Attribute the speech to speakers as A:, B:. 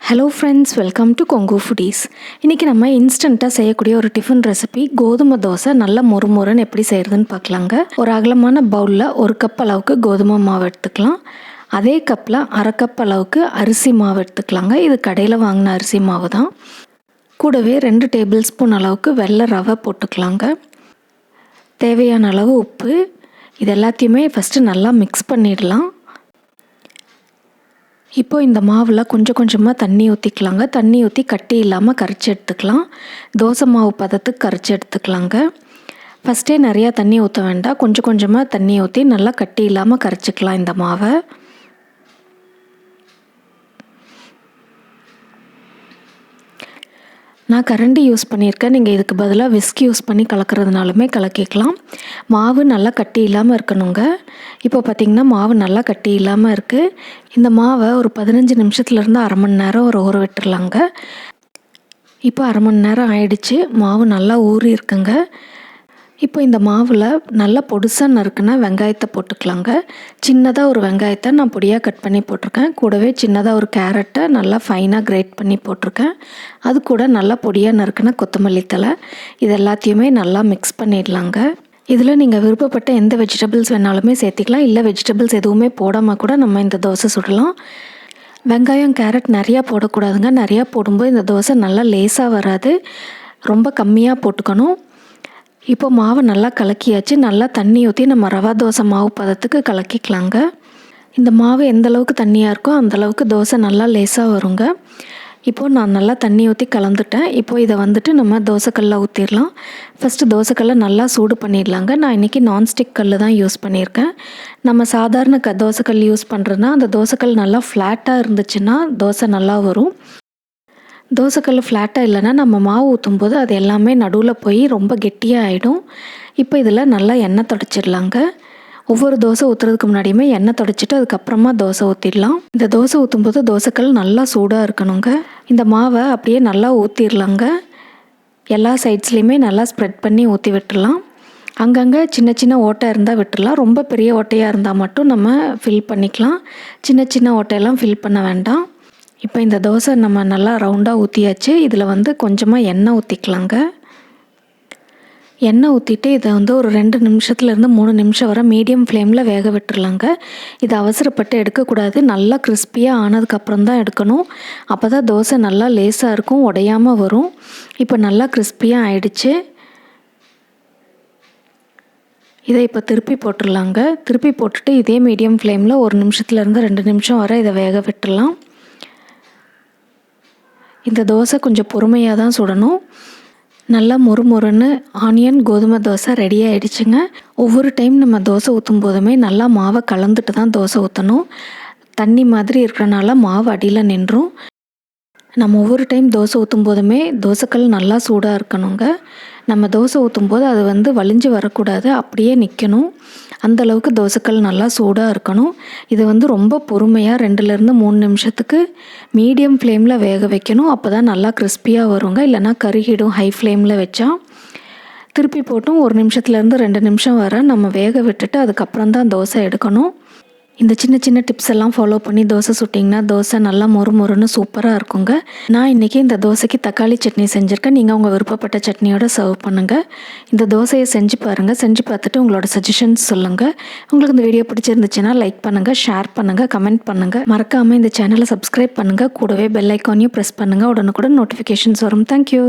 A: Hello friends, welcome to kongu foodies. இன்றைக்கி நம்ம இன்ஸ்டண்ட்டாக செய்யக்கூடிய ஒரு டிஃபன் ரெசிபி கோதுமை தோசை நல்ல மொறுமொறுன்னு எப்படி செய்கிறதுன்னு பார்க்கலாங்க. ஒரு அகலமான பவுலில் 1 கப் அளவுக்கு கோதுமை மாவு எடுத்துக்கலாம். அதே கப்பில் 1/2 கப் அளவுக்கு அரிசி மாவு எடுத்துக்கலாங்க. இது கடையில் வாங்கின அரிசி மாவு தான். கூடவே 2 டேபிள் ஸ்பூன் அளவுக்கு வெள்ளை ரவை போட்டுக்கலாங்க. தேவையான அளவு உப்பு. இது எல்லாத்தையுமே ஃபஸ்ட்டு நல்லா மிக்ஸ் பண்ணிடலாம். இப்போ இந்த மாவில் கொஞ்சம் கொஞ்சமாக தண்ணி ஊற்றிக்கலாங்க. தண்ணி ஊற்றி கட்டி இல்லாமல் கரைச்சி எடுத்துக்கலாம். தோசை மாவு பதத்துக்கு கரைச்சி எடுத்துக்கலாங்க. ஃபஸ்ட்டே நிறையா தண்ணி ஊற்ற வேண்டாம். கொஞ்சம் கொஞ்சமாக தண்ணி ஊற்றி நல்லா கட்டி இல்லாமல் கரைச்சிக்கலாம் இந்த மாவை. நான் கரண்டி யூஸ் பண்ணியிருக்கேன். நீங்கள் இதுக்கு பதிலாக விஸ்க் யூஸ் பண்ணி கலக்கிறதுனாலுமே கலக்கிக்கலாம். மாவு நல்லா கட்டி இல்லாமல் இருக்கணுங்க. இப்போ பார்த்திங்கன்னா மாவு நல்லா கட்டி இல்லாமல் இருக்குது. இந்த மாவை ஒரு 15 நிமிஷத்துலேருந்து அரை மணி நேரம் ஊற விட்டுறலாங்க. இப்போ அரை மணி நேரம் ஆயிடுச்சு. மாவு நல்லா ஊறி இருக்குங்க. இப்போ இந்த மாவில் நல்லா பொடுசாக நறுக்குனா வெங்காயத்தை போட்டுக்கலாங்க. சின்னதாக ஒரு வெங்காயத்தை நான் பொடியாக கட் பண்ணி போட்டிருக்கேன். கூடவே சின்னதாக ஒரு கேரட்டை நல்லா ஃபைனாக கிரேட் பண்ணி போட்டிருக்கேன். அது கூட நல்லா பொடியாக நறுக்குன கொத்தமல்லி தழை. இது எல்லாத்தையுமே நல்லா மிக்ஸ் பண்ணிடலாங்க. இதில் நீங்கள் விருப்பப்பட்ட எந்த வெஜிடபிள்ஸ் வேணாலுமே சேர்த்திக்கலாம். இல்லை வெஜிடபிள்ஸ் எதுவுமே போடாமல் கூட நம்ம இந்த தோசை சுடலாம். வெங்காயம் கேரட் நிறையா போடக்கூடாதுங்க. நிறையா போடும்போது இந்த தோசை நல்லா லேசாக வராது. ரொம்ப கம்மியாக போட்டுக்கணும். இப்போ மாவு நல்லா கலக்கியாச்சு. நல்லா தண்ணி ஊற்றி நம்ம ரவா தோசை மாவு பதத்துக்கு கலக்கிக்கலாங்க. இந்த மாவு எந்த அளவுக்கு தண்ணியாக இருக்கோ அந்தளவுக்கு தோசை நல்லா லேசாக வருங்க. இப்போது நான் நல்லா தண்ணி ஊற்றி கலந்துட்டேன். இப்போது இதை நம்ம தோசைக்கல்லில் ஊற்றிடலாம். ஃபஸ்ட்டு தோசைக்கல்லை நல்லா சூடு பண்ணிடலாங்க. நான் இன்றைக்கி நான்ஸ்டிக் கல் தான் யூஸ் பண்ணியிருக்கேன். நம்ம சாதாரண தோசைக்கல் யூஸ் பண்ணுறதுனா அந்த தோசைக்கல் நல்லா ஃப்ளாட்டாக இருந்துச்சுன்னா தோசை நல்லா வரும். தோசைக்கல் ஃப்ளாட்டாக இல்லைன்னா நம்ம மாவு ஊற்றும்போது அது எல்லாமே நடுவில் போய் ரொம்ப கெட்டியாக ஆகிடும். இப்போ இதில் நல்லா எண்ணெய் தொடச்சிடலாங்க. ஒவ்வொரு தோசை ஊற்றுறதுக்கு முன்னாடியுமே எண்ணெய் தொடச்சிட்டு அதுக்கப்புறமா தோசை ஊற்றிடலாம். இந்த தோசை ஊற்றும்போது தோசைக்கல் நல்லா சூடாக இருக்கணுங்க. இந்த மாவை அப்படியே நல்லா ஊற்றிடலாங்க. எல்லா சைட்ஸ்லேயுமே நல்லா ஸ்ப்ரெட் பண்ணி ஊற்றி விட்டுடலாம். அங்கங்கே சின்ன சின்ன ஓட்டை இருந்தால் விட்டுடலாம். ரொம்ப பெரிய ஓட்டையாக இருந்தால் மட்டும் நம்ம ஃபில் பண்ணிக்கலாம். சின்ன சின்ன ஓட்டையெல்லாம் ஃபில் பண்ண வேண்டாம். இப்போ இந்த தோசை நம்ம நல்லா ரவுண்டாக ஊற்றியாச்சு. இதில் கொஞ்சமாக எண்ணெய் ஊற்றிக்கலாங்க. எண்ணெய் ஊற்றிட்டு இதை ஒரு 2 நிமிஷத்துலேருந்து 3 நிமிஷம் வரை மீடியம் ஃப்ளேமில் வேக விட்டுறலாங்க. இதை அவசரப்பட்டு எடுக்கக்கூடாது. நல்லா கிறிஸ்பியாக ஆனதுக்கப்புறம் தான் எடுக்கணும். அப்போ தான் தோசை நல்லா லேசாக இருக்கும், உடையாமல் வரும். இப்போ நல்லா கிறிஸ்பியாக ஆயிடுச்சு. இதை இப்போ திருப்பி போட்டுடலாங்க. திருப்பி போட்டுட்டு இதே மீடியம் ஃப்ளேமில் 1 நிமிஷத்துலேருந்து 2 நிமிஷம் வரை இதை வேக விட்டுடலாம். இந்த தோசை கொஞ்சம் பொறுமையாக தான் சுடணும். நல்லா மொறுமொறுன்னு ஆனியன் கோதுமை தோசை ரெடி ஆகிடுச்சுங்க. ஒவ்வொரு டைம் நம்ம தோசை ஊற்றும் போதுமே நல்லா மாவை கலந்துட்டு தான் தோசை ஊற்றணும். தண்ணி மாதிரி இருக்கிறனால மாவு அடியில் நின்றும். நம்ம ஒவ்வொரு டைம் தோசை ஊற்றும் போதுமே தோசைக்கல் நல்லா சூடாக இருக்கணுங்க. நம்ம தோசை ஊற்றும்போது அது வலிஞ்சு வரக்கூடாது, அப்படியே நிற்கணும். அந்தளவுக்கு தோசைக்கல் நல்லா சூடாக இருக்கணும். இது ரொம்ப பொறுமையாக 2லேருந்து 3 நிமிஷத்துக்கு மீடியம் ஃப்ளேமில் வேக வைக்கணும். அப்போ தான் நல்லா கிறிஸ்பியாக வருங்க. இல்லைனா கருகிடும் ஹை ஃப்ளேமில் வச்சா. திருப்பி போட்டும் 1 நிமிஷத்துலேருந்து 2 நிமிஷம் வரை நம்ம வேக விட்டுட்டு அதுக்கப்புறம் தான் தோசை எடுக்கணும். இந்த சின்ன சின்ன டிப்ஸ் எல்லாம் ஃபாலோ பண்ணி தோசை சுட்டிங்கன்னா தோசை நல்லா மொறுமொறுன்னு சூப்பராக இருக்குங்க. நான் இன்றைக்கி இந்த தோசைக்கு தக்காளி சட்னி செஞ்சுருக்கேன். நீங்கள் உங்கள் விருப்பப்பட்ட சட்னியோட சர்வ் பண்ணுங்கள். இந்த தோசையை செஞ்சு பாருங்கள். செஞ்சு பார்த்துட்டு உங்களோட சஜஷன்ஸ் சொல்லுங்கள். உங்களுக்கு இந்த வீடியோ பிடிச்சிருந்துச்சுன்னா லைக் பண்ணுங்கள், ஷேர் பண்ணுங்கள், கமெண்ட் பண்ணுங்கள். மறக்காமல் இந்த சேனலை சப்ஸ்கிரைப் பண்ணுங்கள். கூடவே பெல் ஐக்கானையும் ப்ரெஸ் பண்ணுங்கள். உடனுக்குடன் நோட்டிஃபிகேஷன்ஸ் வரும். தேங்க்யூ.